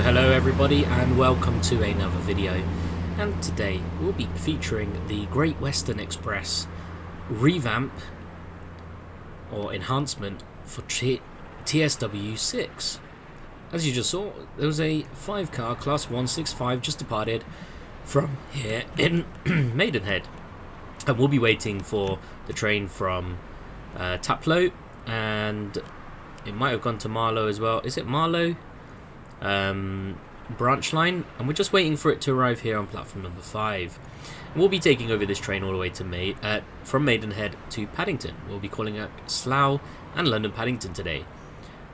Hello everybody, and welcome to another video. And today we'll be featuring the Great Western Express revamp or enhancement for TSW 6. As you just saw, there was a 5-car class 165 just departed from here in Maidenhead, and we'll be waiting for the train from Taplow, and it might have gone to Marlow as well. Is it Marlow? Branch line, and we're just waiting for it to arrive here on platform number 5. We'll be taking over this train all the way to from Maidenhead to Paddington. We'll be calling at Slough and London Paddington today.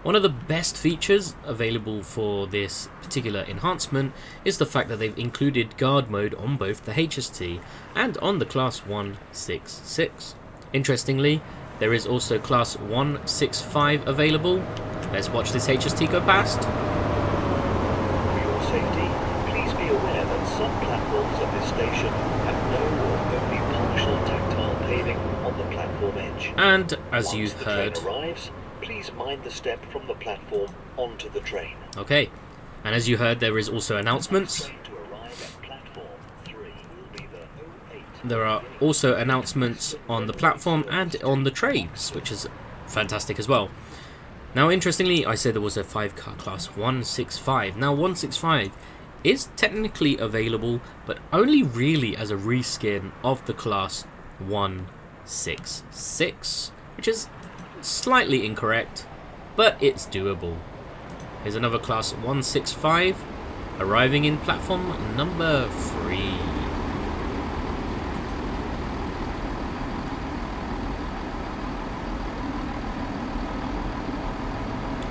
One of the best features available for this particular enhancement is the fact that they've included guard mode on both the HST and on the class 166. Interestingly, there is also class 165 available. Let's watch this HST go past. Safety, please be aware that some platforms of this station have no or only partial tactile paving on the platform edge. And as Once you the heard, train arrives, please mind the step from the platform onto the train. okay, and as you heard, there is also announcements. Train to arrive at platform 3 will be the 08. There are also announcements on the platform and on the trains, which is fantastic as well. Now, interestingly, I said there was a 5-car class 165. Now, 165 is technically available, but only really as a reskin of the class 166, which is slightly incorrect, but it's doable. Here's another class 165 arriving in platform number 3.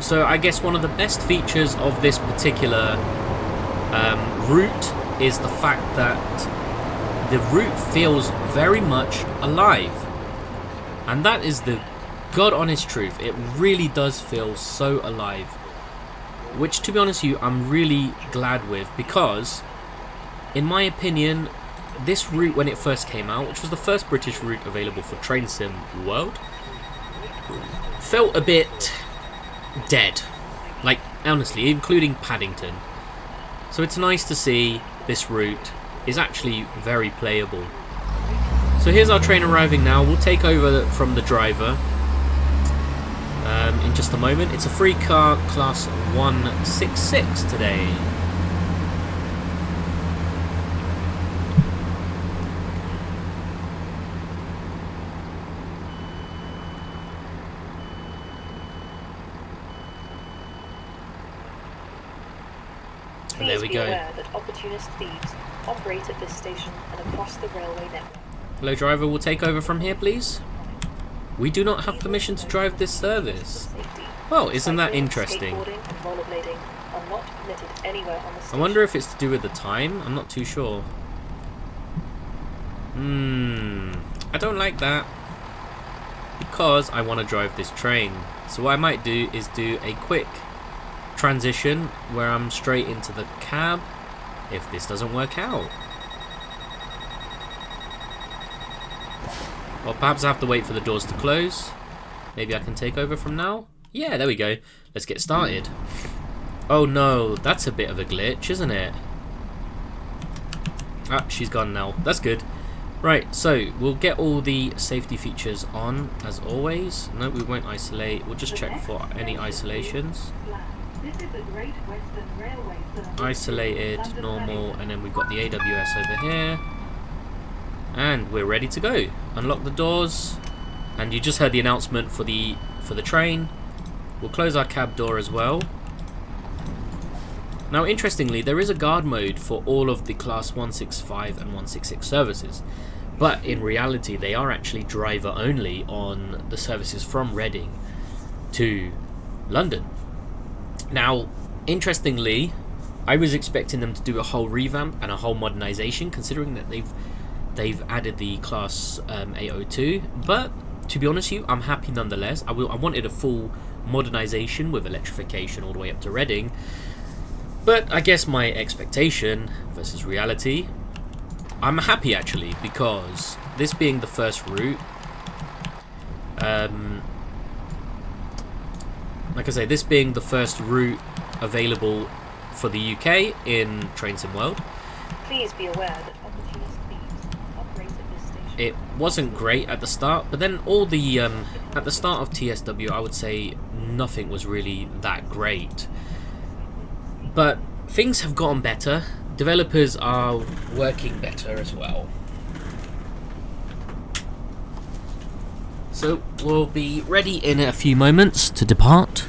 So I guess one of the best features of this particular route is the fact that the route feels very much alive. And that is the God honest truth. It really does feel so alive. Which, to be honest with you, I'm really glad with, because in my opinion, this route when it first came out, which was the first British route available for Train Sim World, felt a bit dead, like honestly, including Paddington. So it's nice to see this route is actually very playable. So here's our train arriving now. We'll take over from the driver in just a moment. It's a 3-car class 166 today. And there we go. Aware that opportunist thieves operate at this station and across the railway network. Hello driver, we'll take over from here please. We do not have permission to drive this service. Well, isn't that interesting? Skateboarding and rollerblading are not permitted anywhere on the I station. wonder if it's to do with the time. I'm not too sure. I don't like that, because I want to drive this train. So what I might do is do a quick transition where I'm straight into the cab if this doesn't work out. Or perhaps I have to wait for the doors to close. Maybe I can take over from now. Yeah, there we go. Let's get started. Oh no, that's a bit of a glitch, isn't it? Ah, she's gone now. That's good. Right, so we'll get all the safety features on as always. No, we won't isolate. We'll just check for any isolations. This is a Great Western Railway service. Isolated, normal, and then we've got the AWS over here. And we're ready to go. Unlock the doors, and you just heard the announcement for the train. We'll close our cab door as well. Now, interestingly, there is a guard mode for all of the class 165 and 166 services, but in reality, they are actually driver only on the services from Reading to London. Now, interestingly, I was expecting them to do a whole revamp and a whole modernization, considering that they've added the class 802. But to be honest with you, I'm happy nonetheless. I wanted a full modernization with electrification all the way up to Reading. But I guess my expectation versus reality, I'm happy actually, because this being the first route, like I say, this being the first route available for the UK in Train Sim World. Please be aware that opportunist thieves operate at this station. It wasn't great at the start, but then all the at the start of TSW, I would say nothing was really that great. But things have gotten better. Developers are working better as well. So we'll be ready in a few moments to depart.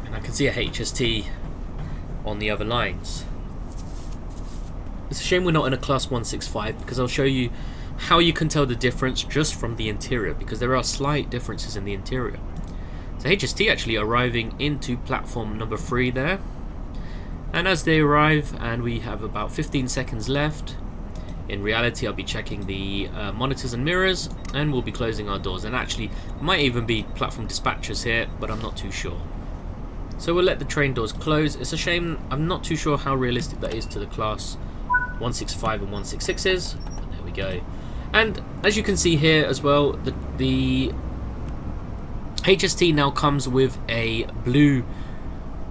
And I can see a HST on the other lines. It's a shame we're not in a class 165, because I'll show you how you can tell the difference just from the interior, because there are slight differences in the interior. So HST actually arriving into platform number 3 there. And as they arrive, and we have about 15 seconds left, in reality I'll be checking the monitors and mirrors, and we'll be closing our doors. And actually, there might even be platform dispatchers here, but I'm not too sure. So we'll let the train doors close. It's a shame, I'm not too sure how realistic that is to the class 165 and 166s. But there we go. And as you can see here as well, the HST now comes with a blue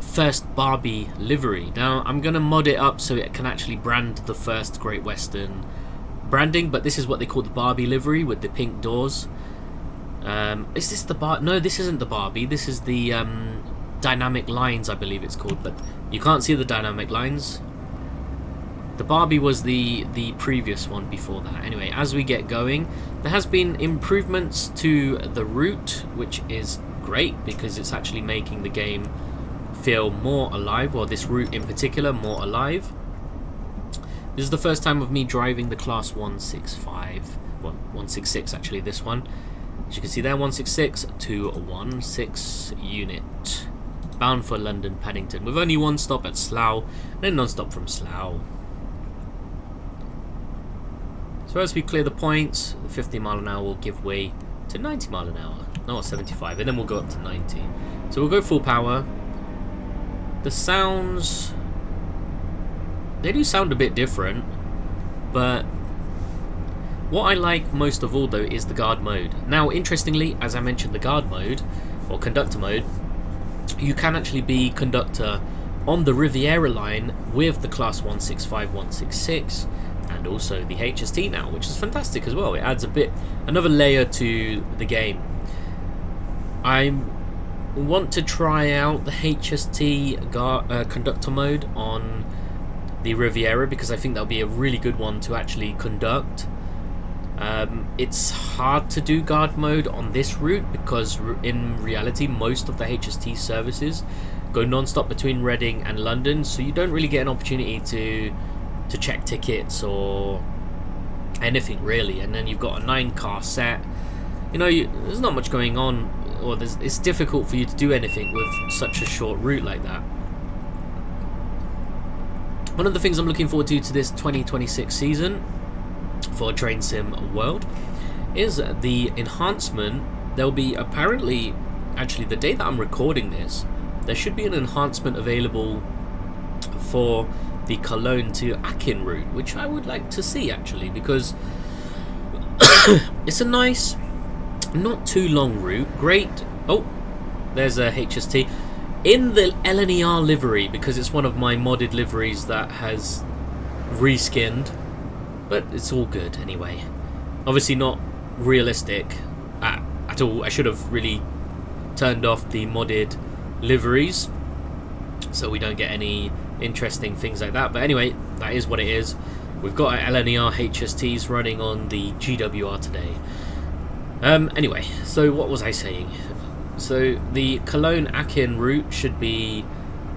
First Barbie livery. Now I'm going to mod it up so it can actually brand the First Great Western branding, but this is what they call the Barbie livery with the pink doors. Is this the No, this isn't the Barbie. This is the dynamic lines, I believe it's called, but you can't see the dynamic lines. The Barbie was the previous one before that. Anyway, as we get going, there has been improvements to the route, which is great because it's actually making the game feel more alive, or this route in particular more alive. This is the first time of me driving the class 165, well 166 actually, this one. As you can see there, 166 to 16 unit, bound for London Paddington, with only one stop at Slough, and then non-stop from Slough. So as we clear the points, the 50 mile an hour will give way to 90 mile an hour, not 75, and then we'll go up to 90. So we'll go full power. The sounds, they do sound a bit different, but what I like most of all though is the guard mode. Now interestingly, as I mentioned, the guard mode, or conductor mode, you can actually be conductor on the Riviera line with the class 165, 166, and also the HST now, which is fantastic as well. It adds another layer to the game. I want to try out the HST conductor mode on the Riviera, because I think that'll be a really good one to actually conduct. It's hard to do guard mode on this route because in reality most of the HST services go non-stop between Reading and London, so you don't really get an opportunity to check tickets or anything really. And then you've got a 9-car set, you know, there's not much going on, or it's difficult for you to do anything with such a short route like that. One of the things I'm looking forward to this 2026 season for Train Sim World is the enhancement. There'll be apparently, actually the day that I'm recording this, there should be an enhancement available for the Cologne to Aachen route, which I would like to see actually, because it's a nice, not too long route. Great. Oh, there's a HST in the LNER livery, because it's one of my modded liveries that has reskinned, but it's all good anyway. Obviously not realistic at all. I should have really turned off the modded liveries so we don't get any interesting things like that, but anyway, that is what it is. We've got our LNER HSTs running on the GWR today. Anyway, so what was I saying? So the Cologne-Aachen route should be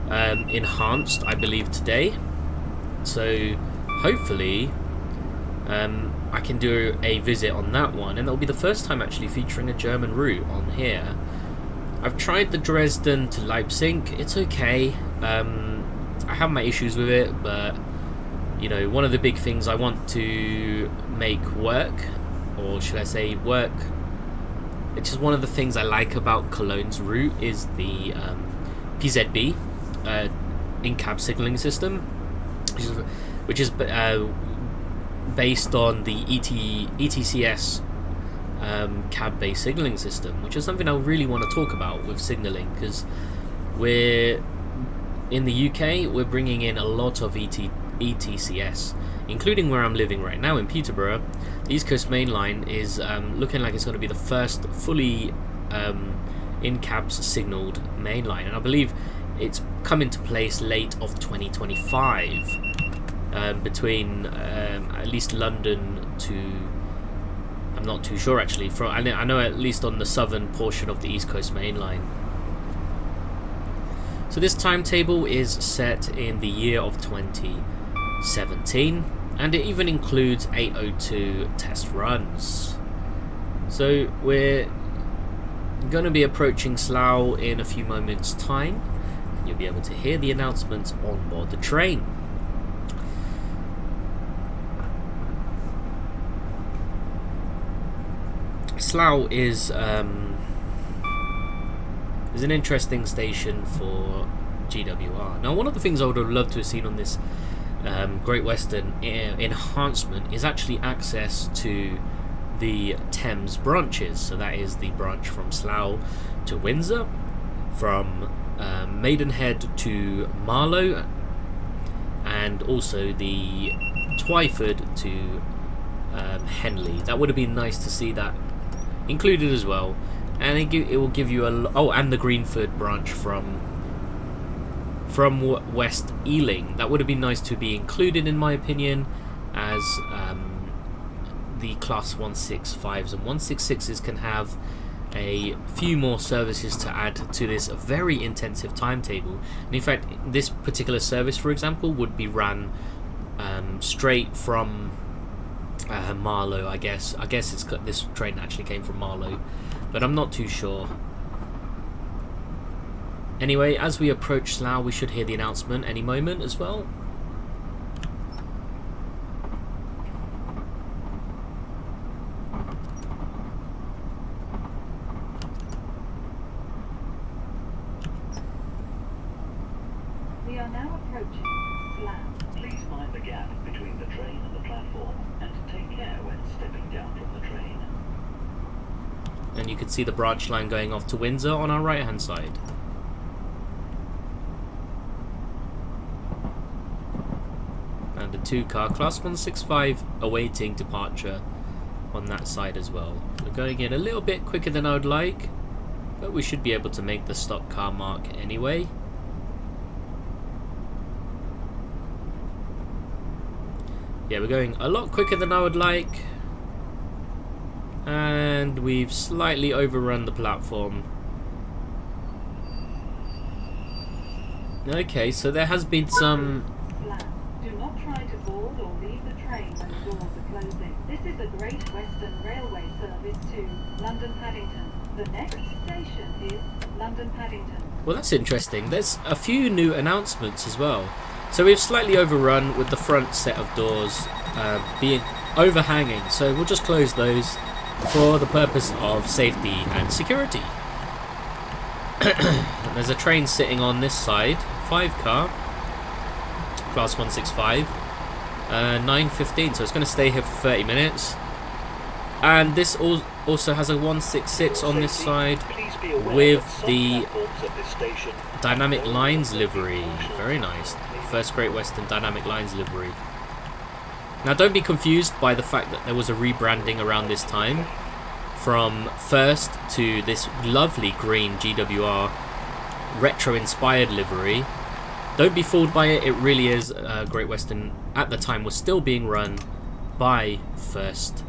enhanced, I believe, today. So hopefully I can do a visit on that one, and it'll be the first time actually featuring a German route on here. I've tried the Dresden to Leipzig. It's okay. I have my issues with it, but you know, one of the big things I want to make work, or should I say work, it's just one of the things I like about Cologne's route is the PZB in-cab signalling system, which is based on the ETCS cab-based signalling system, which is something I really want to talk about with signalling, because we're in the UK, we're bringing in a lot of ETCS, including where I'm living right now in Peterborough. The East Coast Main Line is looking like it's going to be the first fully in-cabs signalled main line, and I believe it's come into place late of 2025 between at least London to, I'm not too sure actually, I know at least on the southern portion of the East Coast Main Line. So this timetable is set in the year of 2017, and it even includes 802 test runs. So we're going to be approaching Slough in a few moments time. You'll be able to hear the announcements on board the train. Slough is an interesting station for GWR. Now, one of the things I would have loved to have seen on this Great Western enhancement is actually access to the Thames branches. So that is the branch from Slough to Windsor, from Maidenhead to Marlow, and also the Twyford to Henley. That would have been nice to see that included as well, and it will give you and the Greenford branch from West Ealing. That would have been nice to be included, in my opinion, as the Class 165s and 166s can have a few more services to add to this very intensive timetable. And in fact, this particular service, for example, would be run straight from Marlow. I guess this train actually came from Marlow, but I'm not too sure. Anyway, as we approach Slough, we should hear the announcement any moment as well. We are now approaching Slough. Please mind the gap between the train and the platform, and take care when stepping down from the train. And you can see the branch line going off to Windsor on our right hand side. And a 2-car Class 165 awaiting departure on that side as well. We're going in a little bit quicker than I would like, but we should be able to make the stop car mark anyway. Yeah, we're going a lot quicker than I would like, and we've slightly overrun the platform. Okay, so there has been some... Slough. Do not try to board or leave the train when the doors are closing. This is a Great Western Railway service to London Paddington. The next station is London Paddington. Well, that's interesting. There's a few new announcements as well. So we've slightly overrun with the front set of doors being overhanging. So we'll just close those for the purpose of safety and security. There's a train sitting on this side, 5-car, Class 165, 9:15, so it's going to stay here for 30 minutes. And this also has a 166 on this side with the Dynamic Lines livery. Very nice. First Great Western Dynamic Lines livery. Now, don't be confused by the fact that there was a rebranding around this time from First to this lovely green GWR retro-inspired livery. Don't be fooled by it. It really is. Great Western at the time was still being run by First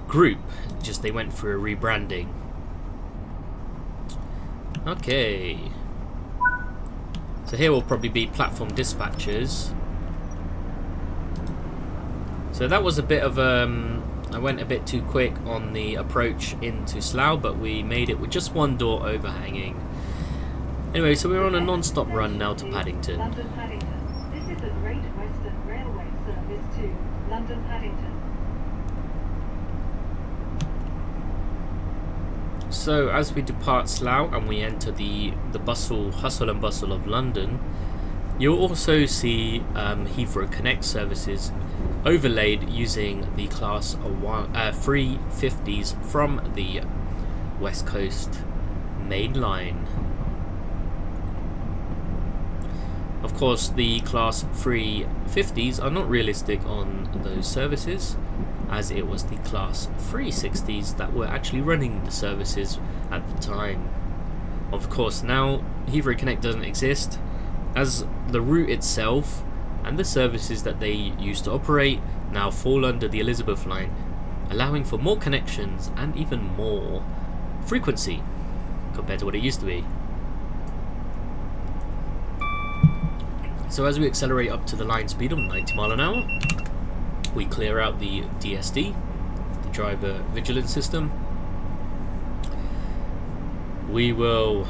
Group. Just they went for a rebranding. Okay. So here will probably be platform dispatchers. So that was a bit of I went a bit too quick on the approach into Slough, but we made it with just one door overhanging. Anyway, so we're on a non-stop run now to Paddington. London Paddington. This is a Great Western Railway service to London Paddington. So as we depart Slough and we enter the hustle and bustle of London, you'll also see Heathrow Connect services overlaid using the Class 350s from the West Coast Main Line. Of course, the Class 350s are not realistic on those services, as it was the Class 360s that were actually running the services at the time. Of course, now Heathrow Connect doesn't exist, as the route itself and the services that they used to operate now fall under the Elizabeth line, allowing for more connections and even more frequency compared to what it used to be. So as we accelerate up to the line speed of 90 miles an hour, we clear out the DSD, the driver vigilance system. We will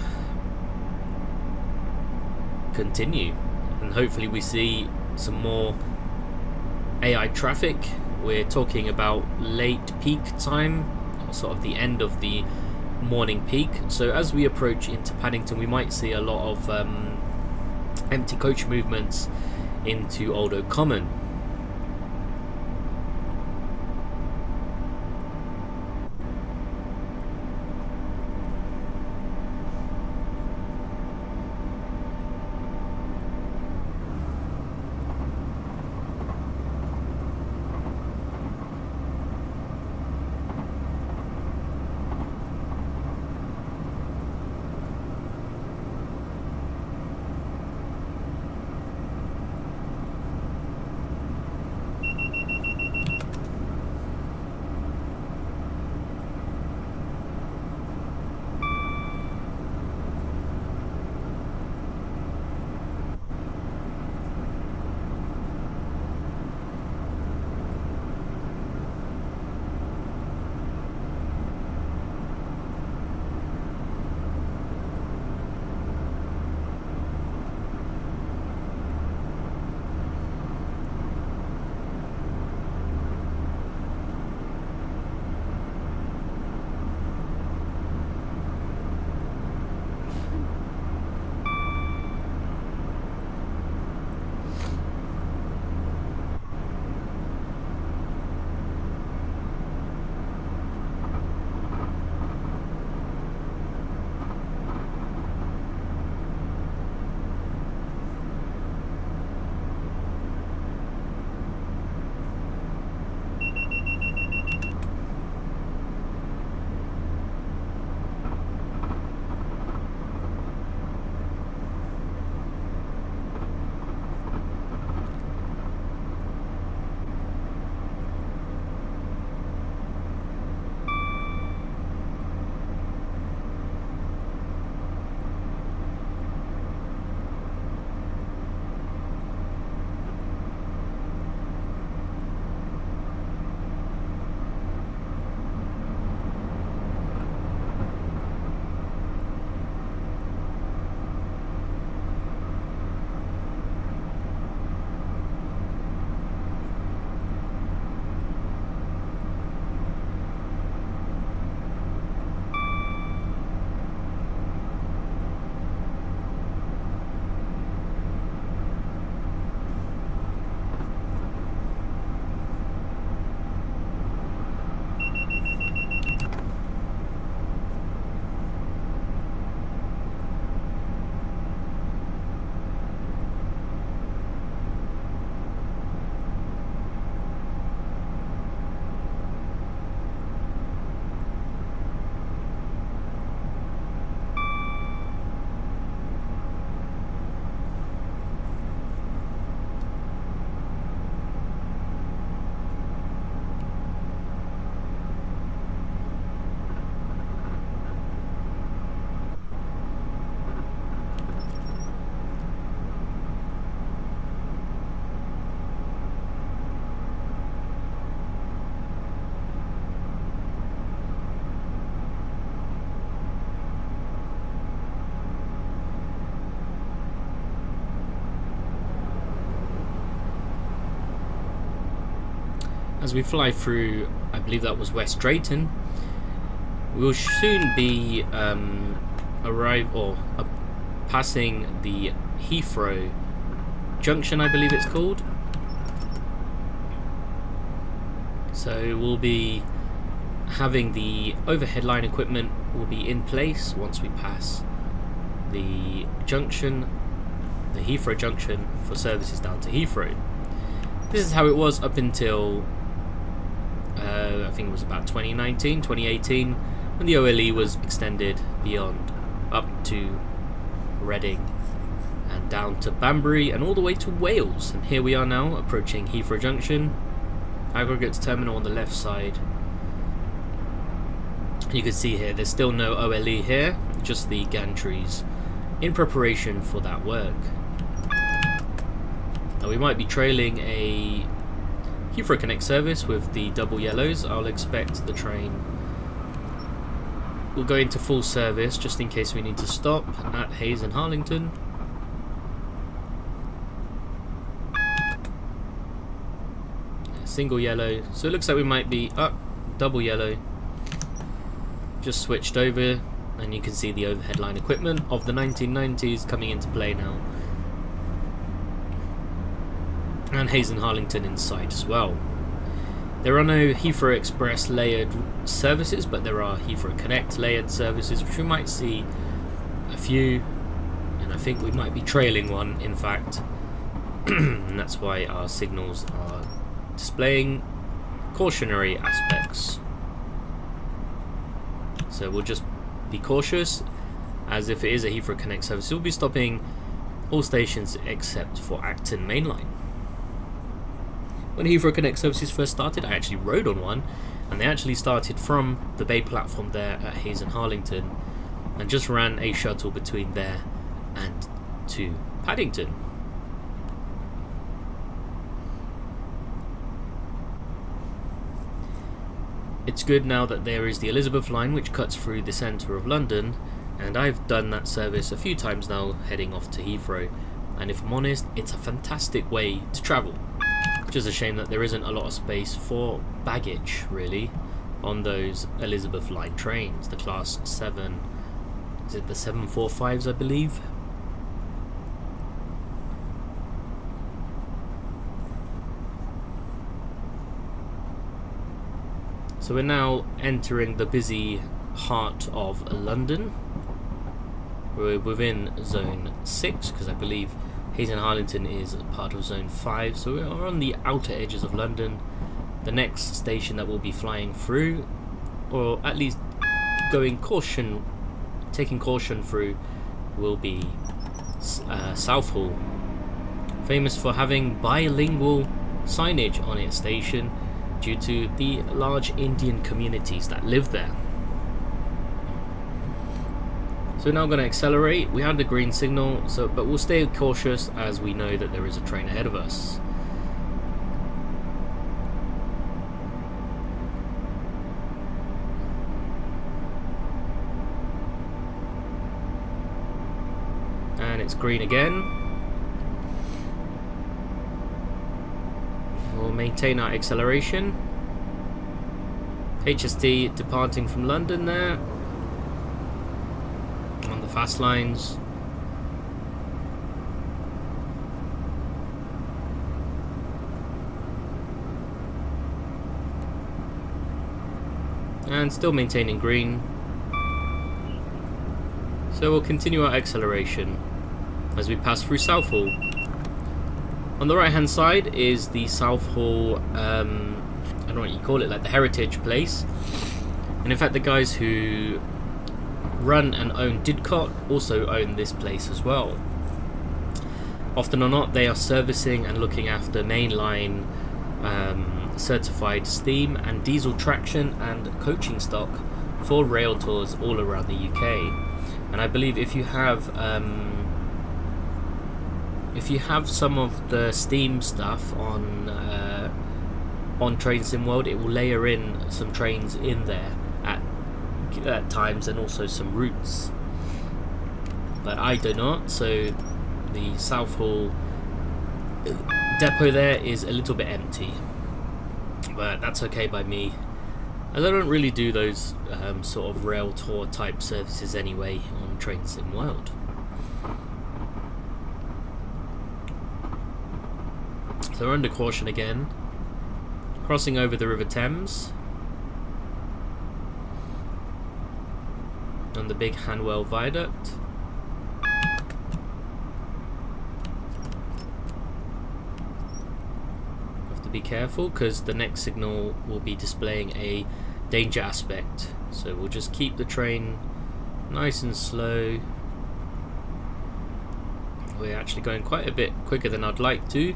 continue, and hopefully we see some more AI traffic. We're talking about late peak time, sort of the end of the morning peak. So as we approach into Paddington, we might see a lot of empty coach movements into Old Oak Common. As we fly through, I believe that was West Drayton, we'll soon be passing the Heathrow Junction, I believe it's called. So we'll be having the overhead line equipment will be in place once we pass the junction. the Heathrow junction for services down to Heathrow. This is how it was up until I think it was about 2019, 2018, when the OLE was extended beyond up to Reading and down to Banbury and all the way to Wales. And here we are now approaching Heathrow Junction, aggregates terminal on the left side. You can see here there's still no OLE here, just the gantries in preparation for that work. Now we might be trailing a Heathrow Connect service with the double yellows. I'll expect the train will go into full service just in case we need to stop at Hayes and Harlington. Single yellow, so it looks like we might be up. Double yellow, just switched over, and you can see the overhead line equipment of the 1990s coming into play now, and Hayes and Harlington inside as well. There are no Heathrow Express layered services, but there are Heathrow Connect layered services, which we might see a few, and I think we might be trailing one, in fact. And that's why our signals are displaying cautionary aspects. So we'll just be cautious, as if it is a Heathrow Connect service, we'll be stopping all stations except for Acton Mainline. When Heathrow Connect services first started, I actually rode on one, and they actually started from the bay platform there at Hayes and Harlington and just ran a shuttle between there and to Paddington. It's good now that there is the Elizabeth line, which cuts through the centre of London, and I've done that service a few times now heading off to Heathrow, and if I'm honest, it's a fantastic way to travel. Just a shame that there isn't a lot of space for baggage really on those Elizabeth line trains, the class 7, is it the 745s I believe? So we're now entering the busy heart of London. We're within zone 6 because I believe Hayes and Harlington is part of zone 5, so we are on the outer edges of London. The next station that we'll be flying through, or at least taking caution through, will be Southall, famous for having bilingual signage on its station due to the large Indian communities that live there. So we're now going to accelerate. We had the green signal, but we'll stay cautious as we know that there is a train ahead of us. And it's green again. We'll maintain our acceleration. HST departing from London there on the fast lines. And still maintaining green. So we'll continue our acceleration as we pass through Southall. On the right hand side is the Southall, I don't know what you call it, like the heritage place. And in fact the guys who run and own Didcot also own this place as well. Often or not, they are servicing and looking after mainline certified steam and diesel traction and coaching stock for rail tours all around the UK. And I believe if you have some of the steam stuff on Train Sim World, it will layer in some trains in there at times and also some routes, but I do not. So the Southall depot there is a little bit empty, but that's okay by me, as I don't really do those sort of rail tour type services anyway on Train Sim World. So we're under caution again, crossing over the River Thames on the big Hanwell Viaduct. to be careful because the next signal will be displaying a danger aspect. So we'll just keep the train nice and slow. We're actually going quite a bit quicker than I'd like to,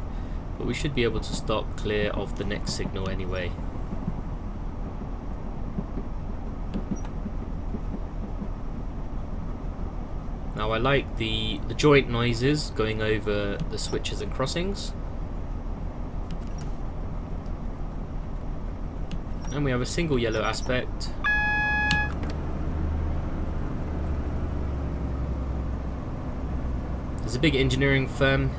but we should be able to stop clear of the next signal anyway. Now I like the joint noises going over the switches and crossings. And we have a single yellow aspect. There's a big engineering firm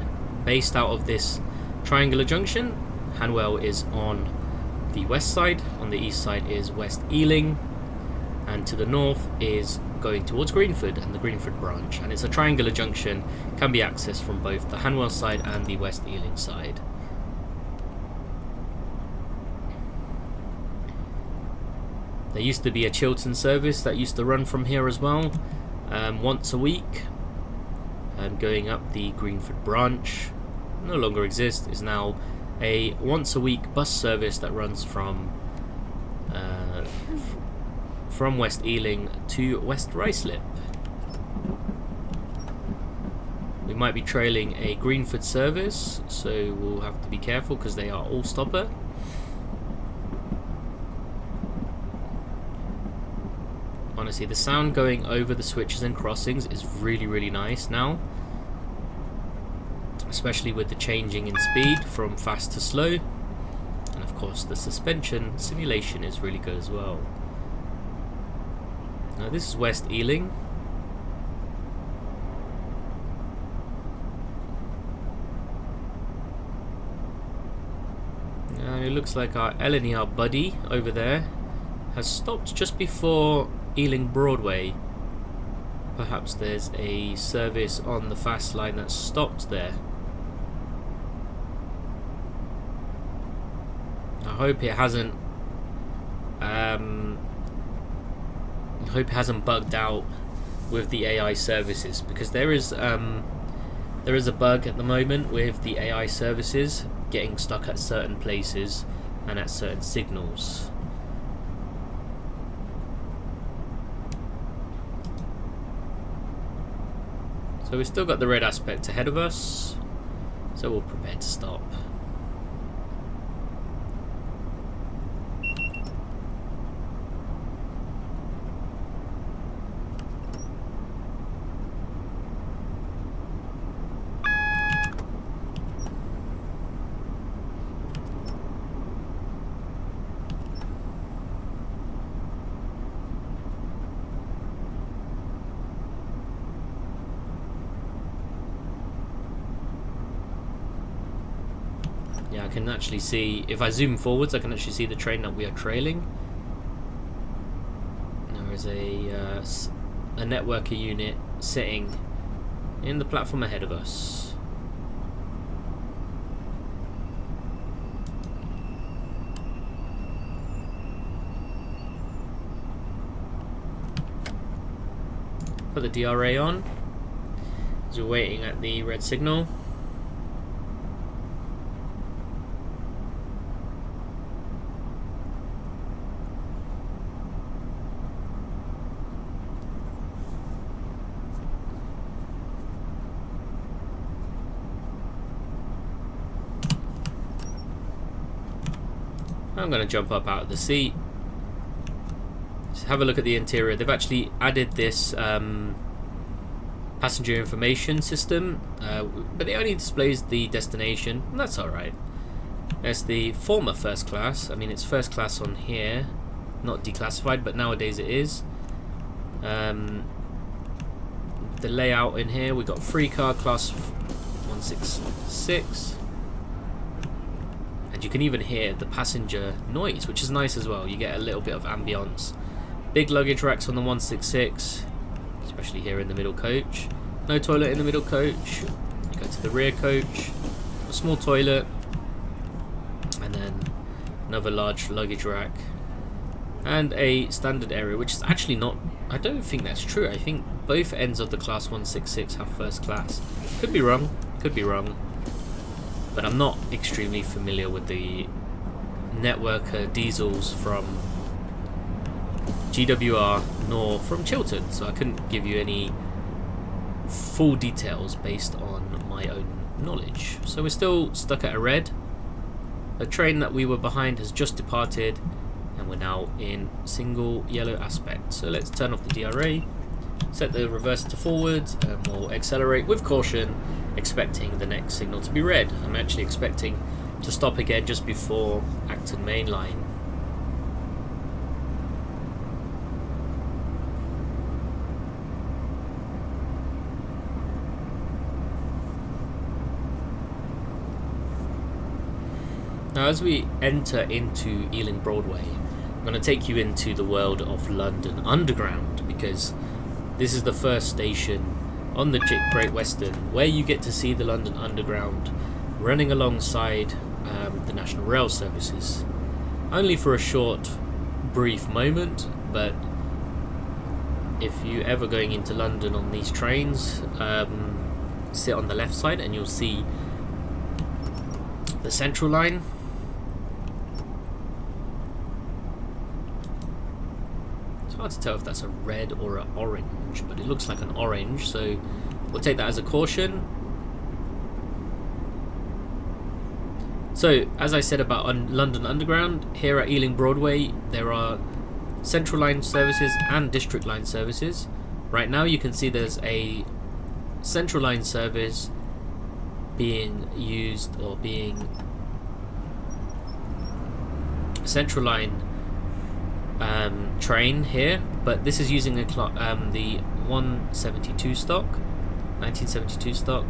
based out of this triangular junction. Hanwell is on the west side, on the east side is West Ealing, and to the north is going towards Greenford and the Greenford branch. And it's a triangular junction, can be accessed from both the Hanwell side and the West Ealing side. There used to be a Chiltern service that used to run from here as well, once a week, and going up the Greenford branch. No longer exists. Is now a once a week bus service that runs from West Ealing to West Ruislip. We might be trailing a Greenford service, so we'll have to be careful because they are all stopper. Honestly, the sound going over the switches and crossings is really, really nice now. Especially with the changing in speed from fast to slow. And of course the suspension simulation is really good as well. Now this is West Ealing. And it looks like our LNER buddy over there has stopped just before Ealing Broadway. Perhaps there's a service on the fast line that stopped there. I hope it hasn't bugged out with the AI services, because there is a bug at the moment with the AI services getting stuck at certain places and at certain signals. So we've still got the red aspect ahead of us, so we'll prepare to stop. Yeah, I can actually see, if I zoom forwards, I can actually see the train that we are trailing. There is a networker unit sitting in the platform ahead of us. Put the DRA on, as we're waiting at the red signal. I'm going to jump up out of the seat. Just have a look at the interior. They've actually added this passenger information system, but it only displays the destination, and that's alright. There's the former first class. I mean, it's first class on here, not declassified, but nowadays it is. The layout in here, we've got free car class 166. You can even hear the passenger noise, which is nice as well. You get a little bit of ambience. Big luggage racks on the 166, especially here in the middle coach. No toilet in the middle coach. You go to the rear coach, a small toilet, and then another large luggage rack, and a standard area, which is actually not, I don't think that's true. I think both ends of the class 166 have first class. Could be wrong, could be wrong. but I'm not extremely familiar with the networker diesels from GWR nor from Chiltern, so I couldn't give you any full details based on my own knowledge. So we're still stuck at a red. The train that we were behind has just departed, and we're now in single yellow aspect. So let's turn off the DRA, set the reverse to forwards, and we'll accelerate with caution, expecting the next signal to be red. I'm actually expecting to stop again just before Acton Main Line. Now as we enter into Ealing Broadway, I'm going to take you into the world of London Underground, because this is the first station on the Great Western where you get to see the London Underground running alongside the National Rail services. Only for a short, brief moment, but if you're ever going into London on these trains, sit on the left side and you'll see the Central Line. It's hard to tell if that's a red or an orange, but it looks like an orange, so we'll take that as a caution. So, as I said about London Underground, here at Ealing Broadway there are Central Line services and District Line services. Right now you can see there's a Central Line service being used, or being Central Line train here, but this is using the 172 stock, 1972 stock,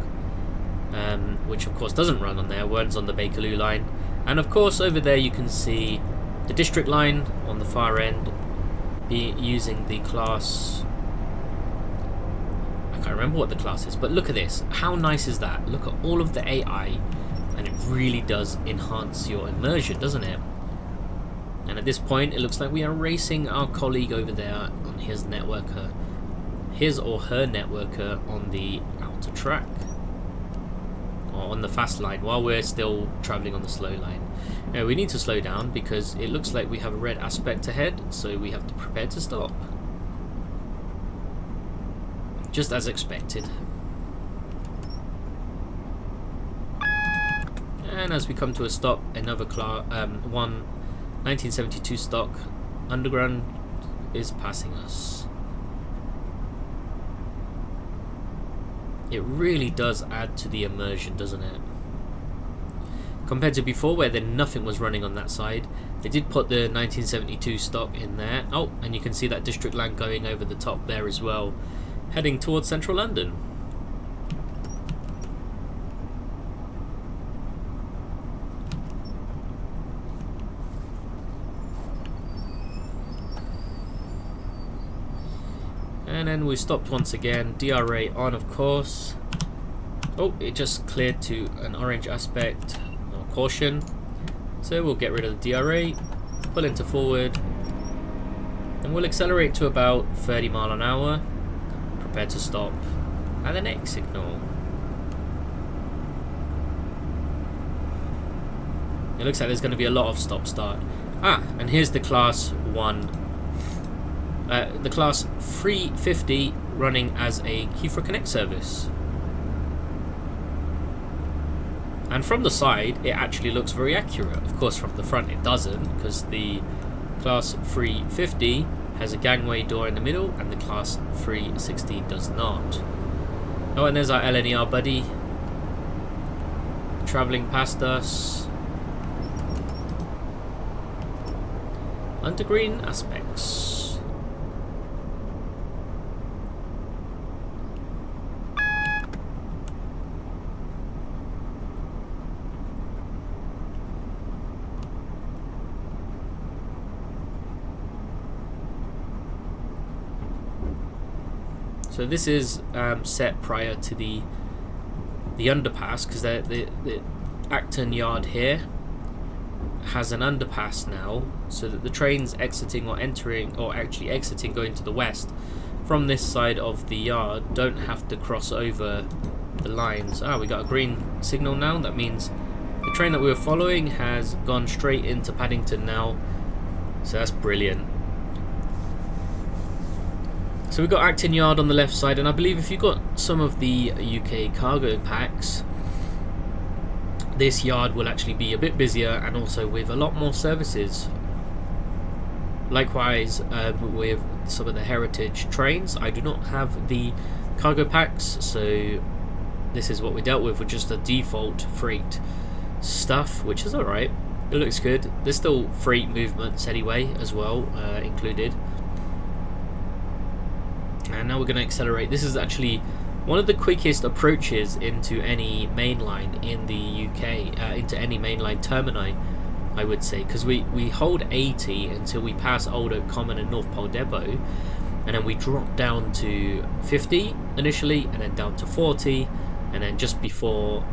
which of course doesn't run on there, runs on the Bakerloo line. And of course over there you can see the District Line on the far end using the class, I can't remember what the class is, but look at this, how nice is that? Look at all of the AI, and it really does enhance your immersion, doesn't it? And at this point it looks like we are racing our colleague over there on his networker, his or her networker, on the outer track, or on the fast line, while we're still travelling on the slow line. Now we need to slow down because it looks like we have a red aspect ahead, so we have to prepare to stop, just as expected. And as we come to a stop, another 1972 stock Underground is passing us. It really does add to the immersion, doesn't it? Compared to before, where then nothing was running on that side. They did put the 1972 stock in there. Oh, and you can see that District Line going over the top there as well, heading towards central London. And then we stopped once again, DRA on of course. Oh, it just cleared to an orange aspect, no caution. So we'll get rid of the DRA, pull into forward, and we'll accelerate to about 30 miles an hour. Prepare to stop at the next signal. It looks like there's going to be a lot of stop-start. Ah, and here's the class 1. The class 350 running as a Heathrow Connect service. And from the side, it actually looks very accurate. Of course, from the front it doesn't, because the class 350 has a gangway door in the middle, and the class 360 does not. Oh, and there's our LNER buddy travelling past us. Undergreen aspects. So this is set prior to the underpass, because the Acton Yard here has an underpass now, so that the trains exiting or entering, or actually exiting going to the west from this side of the yard, don't have to cross over the lines. Ah, we got a green signal now. That means The train that we were following has gone straight into Paddington now, so that's brilliant. So we've got Acton Yard on the left side, and I believe if you've got some of the UK cargo packs, this yard will actually be a bit busier and also with a lot more services. Likewise, with some of the heritage trains, I do not have the cargo packs, so this is what we dealt with just the default freight stuff, which is alright. It looks good. There's still freight movements anyway as well included. And now we're going to accelerate. This is actually one of the quickest approaches into any main line in the UK, into any mainline termini, I would say, because we hold 80 until we pass Old Oak Common and North Pole Depot, and then we drop down to 50 initially, and then down to 40, and then just before,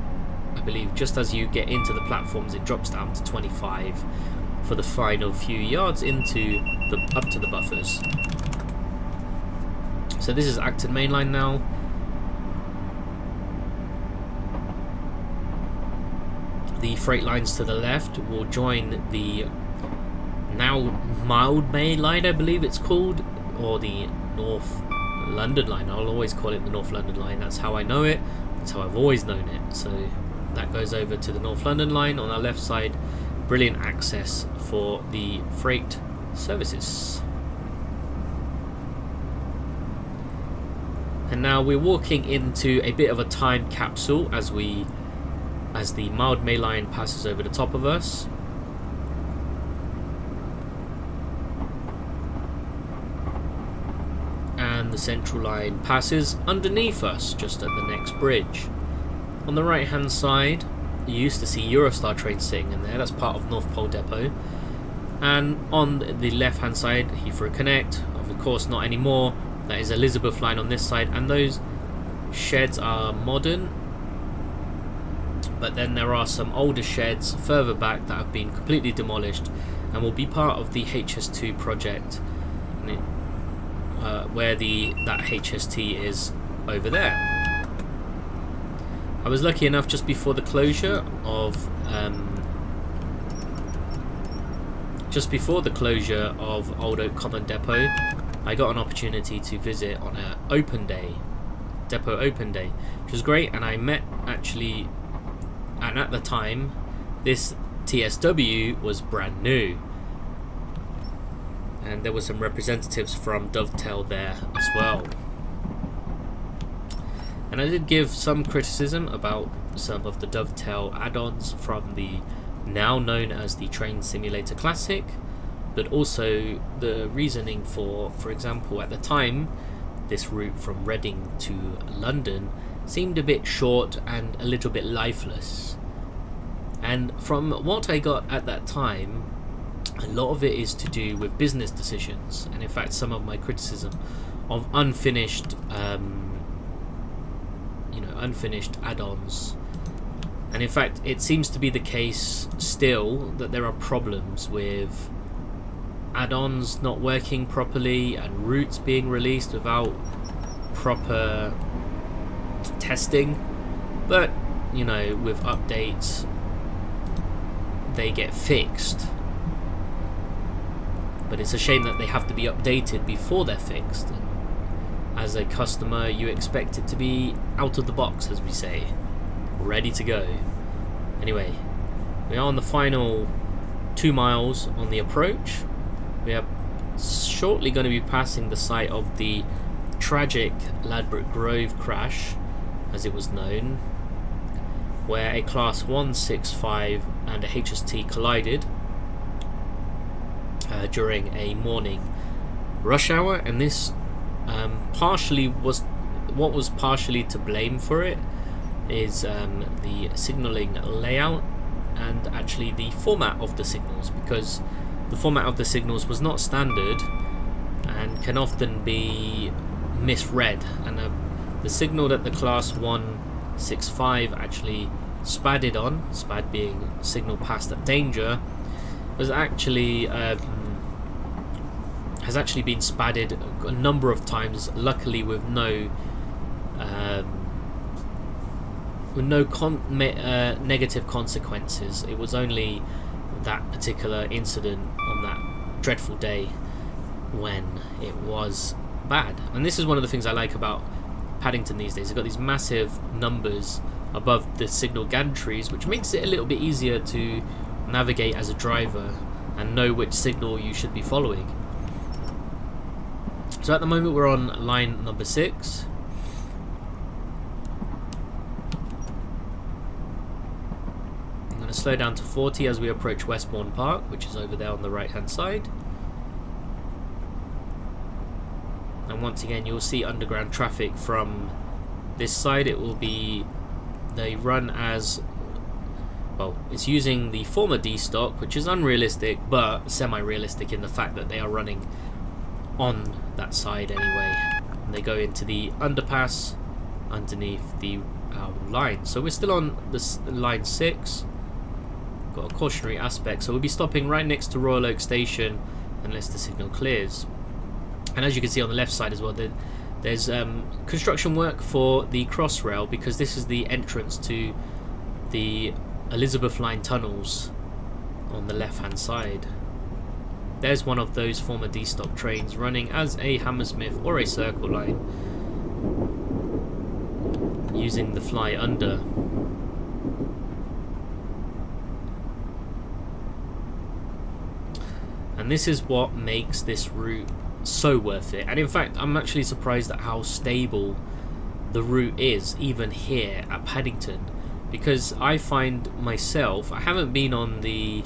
I believe, just as you get into the platforms, it drops down to 25 for the final few yards into the up to the buffers. So this is Acton Mainline now. The freight lines to the left will join the now mild main line, I believe it's called, or the North London line. I'll always call it the North London line. That's how I know it. That's how I've always known it. So that goes over to the North London line on our left side. Brilliant access for the freight services. And now we're walking into a bit of a time capsule as the mild main line passes over the top of us. And the central line passes underneath us just at the next bridge. On the right hand side, you used to see Eurostar trains sitting in there. That's part of North Pole Depot. And on the left hand side, Heathrow Connect. Of course not anymore. That is Elizabeth line on this side, and those sheds are modern, but then there are some older sheds further back that have been completely demolished and will be part of the HS2 project, where that HST is over there. I was lucky enough just before the closure of Old Oak Common Depot, I got an opportunity to visit on an open day, depot open day, which was great. And I met actually, and at the time, this TSW was brand new, and there were some representatives from Dovetail there as well. And I did give some criticism about some of the Dovetail add-ons from the now known as the Train Simulator Classic, but also the reasoning for example, at the time, this route from Reading to London seemed a bit short and a little bit lifeless. And from what I got at that time, a lot of it is to do with business decisions, and in fact some of my criticism of unfinished unfinished add-ons. And in fact, it seems to be the case still that there are problems with add-ons not working properly and routes being released without proper testing. But with updates, they get fixed. But it's a shame that they have to be updated before they're fixed. And as a customer, you expect it to be out of the box, as we say, ready to go. Anyway, we are on the final 2 miles on the approach. We are shortly going to be passing the site of the tragic Ladbroke Grove crash, as it was known, where a Class 165 and a HST collided during a morning rush hour, and this partially was to blame for it is the signalling layout and actually the format of the signals, because the format of the signals was not standard and can often be misread, and the signal that the Class 165 actually spadded on, spad being signal passed at danger, was actually has actually been spadded a number of times, luckily with no with no negative consequences. It was only that particular incident on that dreadful day when it was bad. And this is one of the things I like about Paddington these days. They've got these massive numbers above the signal gantries, which makes it a little bit easier to navigate as a driver and know which signal you should be following. So at the moment we're on line number 6. I'm going to slow down to 40 as we approach Westbourne Park, which is over there on the right hand side. And once again you'll see underground traffic from this side. It will be, they run as, well, it's using the former D stock, which is unrealistic but semi-realistic in the fact that they are running on that side anyway. And they go into the underpass underneath the line. So we're still on this line 6. Got a cautionary aspect, so we'll be stopping right next to Royal Oak Station unless the signal clears. And as you can see on the left side as well, there's construction work for the Crossrail, because this is the entrance to the Elizabeth Line tunnels on the left hand side. There's one of those former D-stock trains running as a Hammersmith or a Circle line, using the fly under. And this is what makes this route so worth it. And in fact, I'm actually surprised at how stable the route is, even here at Paddington, because I find myself, I haven't been on the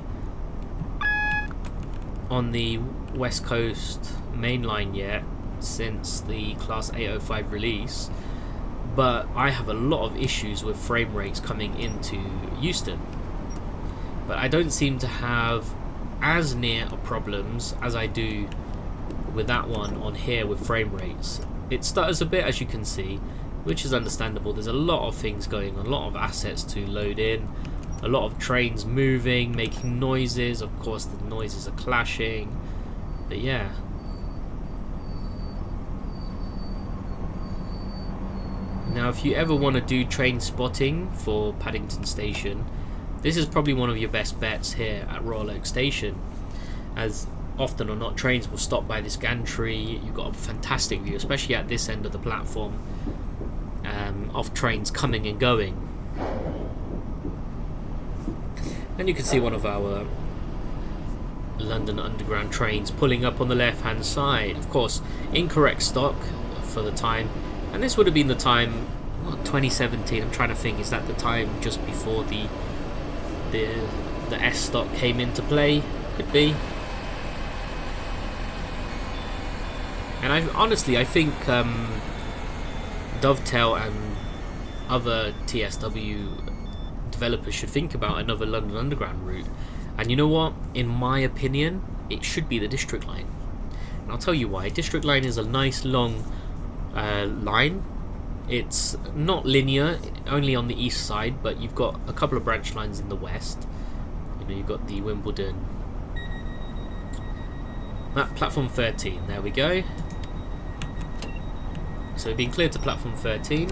West Coast main line yet since the Class 805 release, but I have a lot of issues with frame rates coming into Euston. But I don't seem to have as near problems as I do with that one on here with frame rates. It stutters a bit, as you can see, which is understandable. There's a lot of things going on, a lot of assets to load in, a lot of trains moving, making noises. Of course the noises are clashing, but yeah. Now if you ever want to do train spotting for Paddington Station, this is probably one of your best bets here at Royal Oak Station, as often or not trains will stop by this gantry. You've got a fantastic view, especially at this end of the platform, of trains coming and going. And you can see one of our London Underground trains pulling up on the left hand side. Of course, incorrect stock for the time, and this would have been the time, what, 2017. I'm trying to think, is that the time just before the S stock came into play? Could be. And I think Dovetail and other TSW developers should think about another London Underground route. And you know what? In my opinion, it should be the District Line. And I'll tell you why. District Line is a nice long line. It's not linear, only on the east side, but you've got a couple of branch lines in the west. You know, you've got the Wimbledon. Platform 13, there we go. So we've been cleared to platform 13.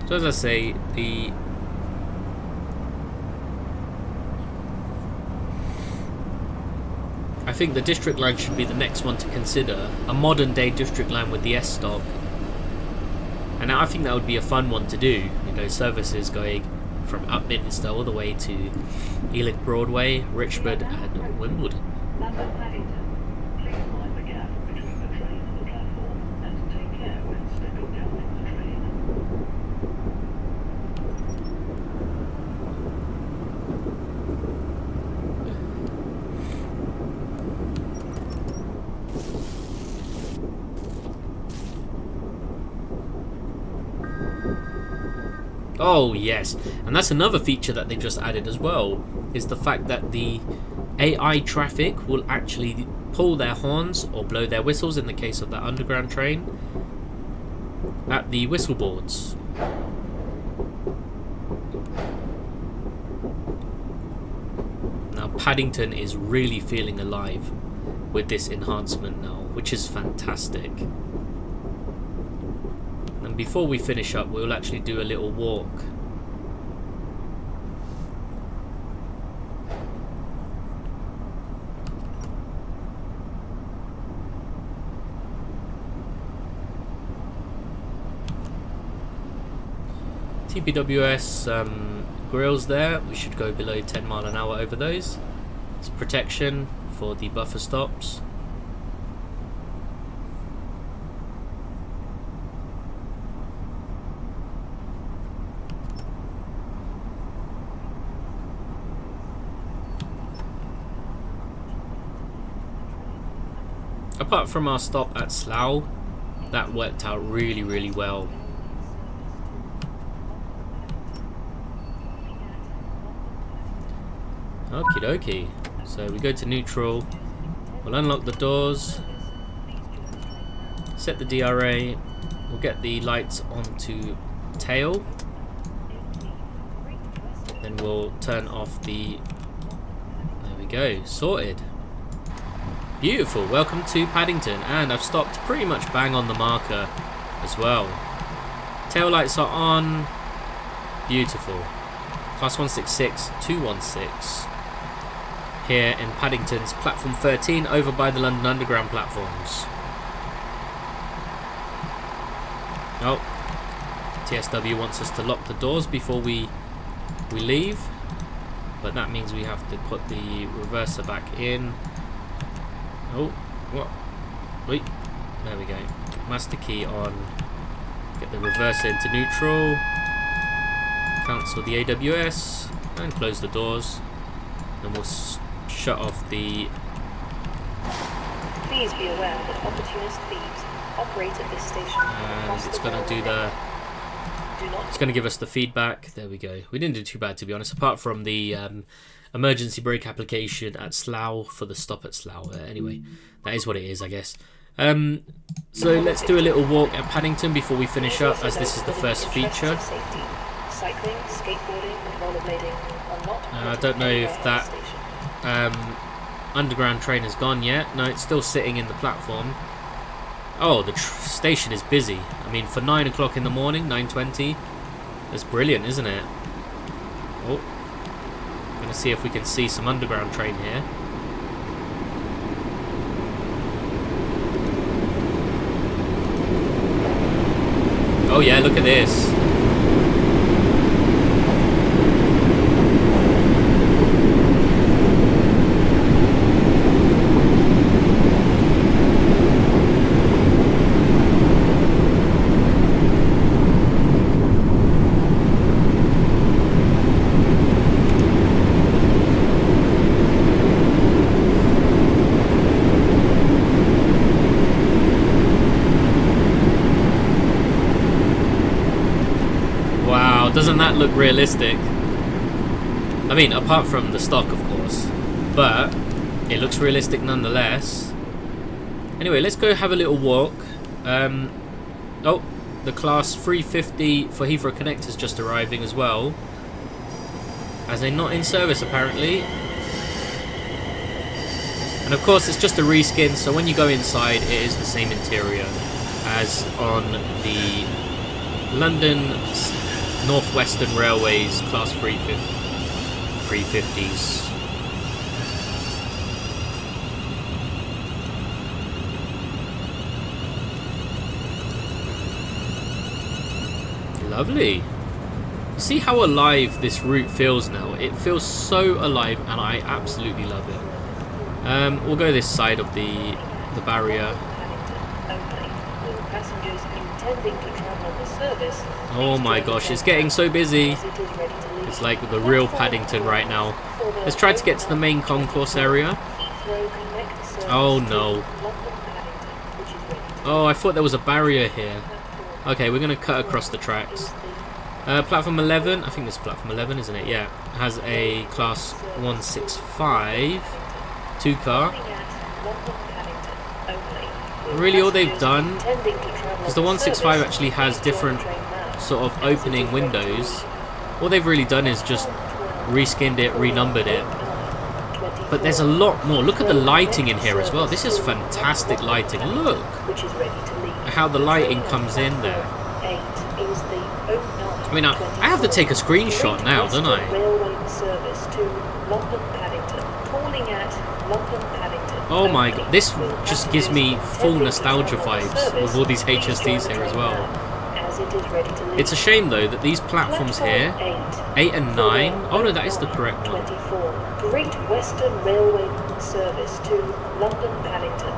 So as I say, I think the District Line should be the next one to consider, a modern day District Line with the S stock. And I think that would be a fun one to do, you know, services going from Upminster all the way to Ealing Broadway, Richmond and Wimbledon. London Paddington. Please mind the gap between the train and the platform, and take care when stepping down from the train. Oh yes, and that's another feature that they just added as well, is the fact that the AI traffic will actually pull their horns or blow their whistles in the case of that underground train at the whistle boards. Now Paddington is really feeling alive with this enhancement now, which is fantastic. And And before we finish up, we'll actually do a little walk. TPWS grills there. We should go below 10 mile an hour over those. It's protection for the buffer stops. Apart from our stop at Slough, that worked out really, really well. Okie dokie. So we go to neutral. We'll unlock the doors. Set the DRA. We'll get the lights onto tail. Then we'll turn off the... There we go. Sorted. Beautiful. Welcome to Paddington. And I've stopped pretty much bang on the marker as well. Tail lights are on. Beautiful. Class 166 216. Here in Paddington's platform 13 over by the London Underground platforms. Oh, TSW wants us to lock the doors before we leave, but that means we have to put the reverser back in. Oh, what? Wait, there we go. Master key on. Get the reverser into neutral. Cancel the AWS and close the doors. And we'll shut off the... Please be aware that opportunist thieves operate at this station. And it's going to do the... It's going to give us the feedback. There we go. We didn't do too bad, to be honest, apart from the emergency brake application at Slough for the stop at Slough. Anyway, that is what it is, I guess. So let's do a little walk at Paddington before we finish up, as this is the first feature. Cycling, skateboarding, and rollerblading are not. I don't know if that underground train has gone yet. No, it's still sitting in the platform. Oh, the station is busy. I mean, for 9 o'clock in the morning, 9:20, that's brilliant, isn't it? Oh, I'm gonna see if we can see some underground train here. Oh yeah, look at this. Doesn't that look realistic? I mean, apart from the stock, of course, but it looks realistic nonetheless. Anyway, let's go have a little walk. Oh, the class 350 for Heathrow Connect is just arriving as well, as they're not in service apparently. And of course, it's just a reskin, so when you go inside, it is the same interior as on the London Northwestern Railways Class 350s. Lovely. See how alive this route feels now? It feels so alive, and I absolutely love it. We'll go this side of the barrier. Oh my gosh, it's getting so busy. It's like the real Paddington right now. Let's try to get to the main concourse area. Oh no. Oh, I thought there was a barrier here. Okay, we're going to cut across the tracks. Platform 11, I think this is platform 11, isn't it? Yeah, has a class 165 2-car. Really all they've done, because the 165 actually has different sort of opening windows, all they've really done is just reskinned it, renumbered it. But there's a lot more. Look at the lighting in here as well. This is fantastic lighting. Look at how the lighting comes in there. is the 09. I mean, I have to take a screenshot now, don't I? Railway service to London Paddington, calling at London Paddington. Oh my god, this just gives me full nostalgia vibes with all these HSTs here as well. As it is ready to leave. It's a shame though that these platforms here, 8 and 9, oh no, that is the correct one. 24. Great Western Railway service to London Paddington,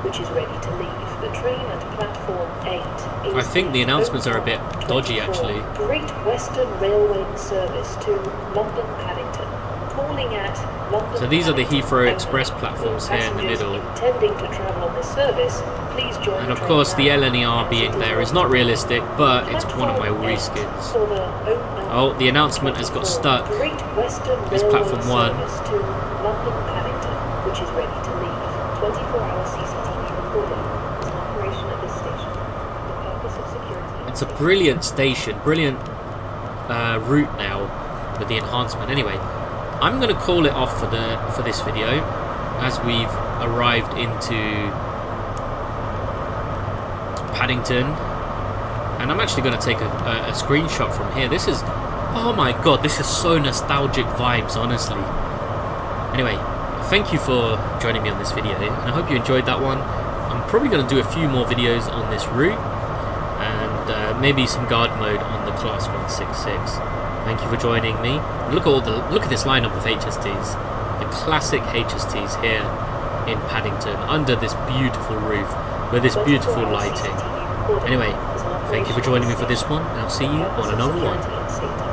which is ready to leave. The train at platform 8 is I think the announcements are a bit dodgy actually. Great Western Railway service to London Paddington, calling at London. So these are the Paddington. Heathrow Express platforms here in the middle. Intending to travel on this service, please join And of the train course the now. LNER being there is not realistic, but it's one of my reskins. For the 09. Oh, the announcement has got stuck. Great Western It's Railway platform 1. service to London Paddington, which is ready to leave. 24-hour CCTV recording is in operation at this station. The purpose of security. It's a brilliant station, brilliant route now with the enhancement. Anyway, I'm going to call it off for this video as we've arrived into Paddington, and I'm actually going to take a screenshot from here. This is, oh my god, this is so nostalgic vibes, honestly. Anyway, thank you for joining me on this video, and I hope you enjoyed that one. I'm probably going to do a few more videos on this route, and maybe some guard mode on the Class 166. Thank you for joining me. Look at this lineup of HSTs, the classic HSTs here in Paddington under this beautiful roof with this beautiful lighting. Anyway, thank you for joining me for this one, and I'll see you on another one.